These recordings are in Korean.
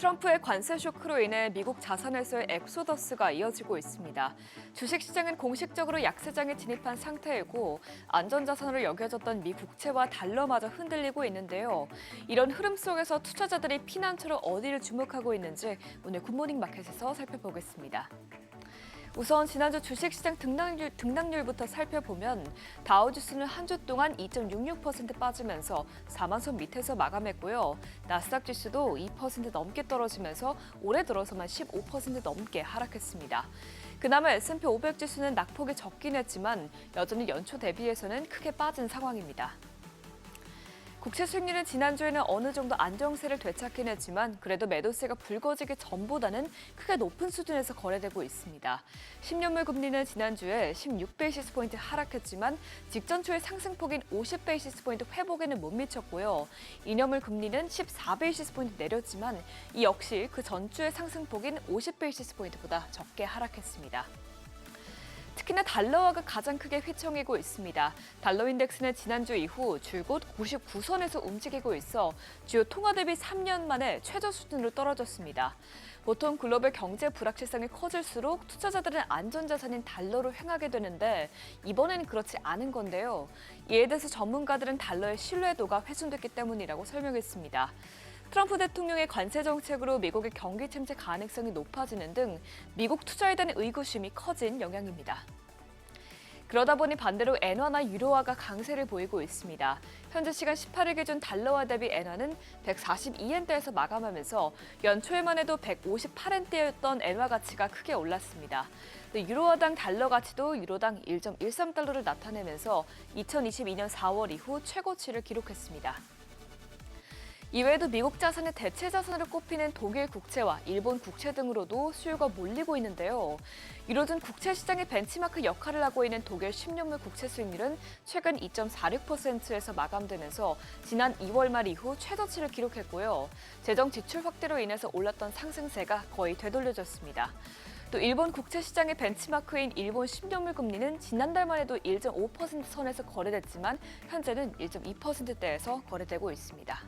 트럼프의 관세 쇼크로 인해 미국 자산에서의 엑소더스가 이어지고 있습니다. 주식시장은 공식적으로 약세장에 진입한 상태이고 안전자산으로 여겨졌던 미 국채와 달러마저 흔들리고 있는데요. 이런 흐름 속에서 투자자들이 피난처로 어디를 주목하고 있는지 오늘 굿모닝 마켓에서 살펴보겠습니다. 우선 지난주 주식시장 등락률부터 살펴보면 다우지수는 한 주 동안 2.66% 빠지면서 4만 선 밑에서 마감했고요. 나스닥 지수도 2% 넘게 떨어지면서 올해 들어서만 15% 넘게 하락했습니다. 그나마 S&P 500 지수는 낙폭이 적긴 했지만 여전히 연초 대비해서는 크게 빠진 상황입니다. 국채 수익률은 지난주에는 어느 정도 안정세를 되찾긴 했지만 그래도 매도세가 불거지기 전보다는 크게 높은 수준에서 거래되고 있습니다. 10년물 금리는 지난주에 16베이시스포인트 하락했지만 직전 주의 상승폭인 50베이시스포인트 회복에는 못 미쳤고요. 2년물 금리는 14베이시스포인트 내렸지만 이 역시 그 전주의 상승폭인 50베이시스포인트보다 적게 하락했습니다. 특히나 달러화가 가장 크게 휘청이고 있습니다. 달러 인덱스는 지난주 이후 줄곧 99선에서 움직이고 있어 주요 통화 대비 3년 만에 최저 수준으로 떨어졌습니다. 보통 글로벌 경제 불확실성이 커질수록 투자자들은 안전자산인 달러로 향하게 되는데 이번에는 그렇지 않은 건데요. 이에 대해서 전문가들은 달러의 신뢰도가 훼손됐기 때문이라고 설명했습니다. 트럼프 대통령의 관세 정책으로 미국의 경기 침체 가능성이 높아지는 등 미국 투자에 대한 의구심이 커진 영향입니다. 그러다 보니 반대로 엔화나 유로화가 강세를 보이고 있습니다. 현재 시간 18일 기준 달러화 대비 엔화는 142엔대에서 마감하면서 연초에만 해도 158엔대였던 엔화 가치가 크게 올랐습니다. 유로화당 달러 가치도 유로당 1.13달러를 나타내면서 2022년 4월 이후 최고치를 기록했습니다. 이외에도 미국 자산의 대체 자산으로 꼽히는 독일 국채와 일본 국채 등으로도 수요가 몰리고 있는데요. 이로든 국채 시장의 벤치마크 역할을 하고 있는 독일 10년물 국채 수익률은 최근 2.46%에서 마감되면서 지난 2월 말 이후 최저치를 기록했고요. 재정 지출 확대로 인해서 올랐던 상승세가 거의 되돌려졌습니다. 또 일본 국채 시장의 벤치마크인 일본 10년물 금리는 지난달만 해도 1.5% 선에서 거래됐지만 현재는 1.2%대에서 거래되고 있습니다.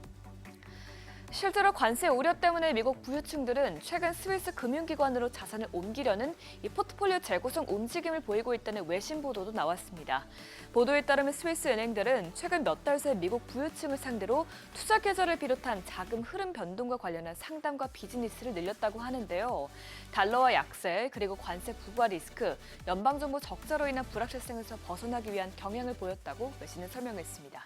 실제로 관세 우려 때문에 미국 부유층들은 최근 스위스 금융기관으로 자산을 옮기려는 이 포트폴리오 재구성 움직임을 보이고 있다는 외신 보도도 나왔습니다. 보도에 따르면 스위스 은행들은 최근 몇 달 새 미국 부유층을 상대로 투자 계좌를 비롯한 자금 흐름 변동과 관련한 상담과 비즈니스를 늘렸다고 하는데요. 달러와 약세, 그리고 관세 부과 리스크, 연방정부 적자로 인한 불확실성에서 벗어나기 위한 경향을 보였다고 외신은 설명했습니다.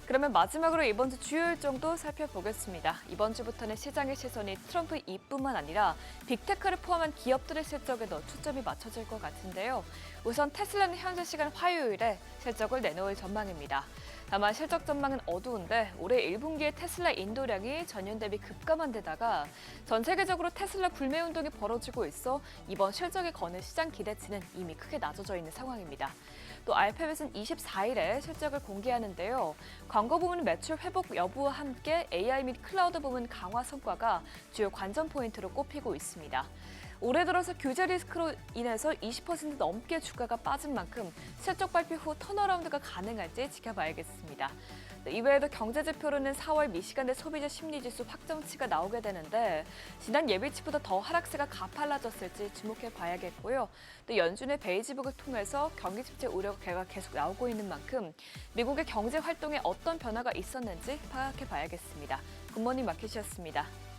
그러면 마지막으로 이번 주 주요 일정도 살펴보겠습니다. 이번 주부터는 시장의 시선이 트럼프 입뿐만 아니라 빅테크를 포함한 기업들의 실적에도 초점이 맞춰질 것 같은데요. 우선 테슬라는 현재 시간 화요일에 실적을 내놓을 전망입니다. 다만 실적 전망은 어두운데 올해 1분기에 테슬라 인도량이 전년 대비 급감한 데다가 전 세계적으로 테슬라 불매운동이 벌어지고 있어 이번 실적에 거는 시장 기대치는 이미 크게 낮아져 있는 상황입니다. 또 알파벳은 24일에 실적을 공개하는데요. 광고 부문 매출 회복 여부와 함께 AI 및 클라우드 부문 강화 성과가 주요 관전 포인트로 꼽히고 있습니다. 올해 들어서 규제 리스크로 인해서 20% 넘게 주가가 빠진 만큼 실적 발표 후 턴어라운드가 가능할지 지켜봐야겠습니다. 이외에도 경제 지표로는 4월 미시간대 소비자 심리지수 확정치가 나오게 되는데 지난 예비치보다 더 하락세가 가팔라졌을지 주목해 봐야겠고요. 또 연준의 베이지북을 통해서 경기 침체 우려가 계속 나오고 있는 만큼 미국의 경제 활동에 어떤 변화가 있었는지 파악해 봐야겠습니다. 굿모닝 마켓이었습니다.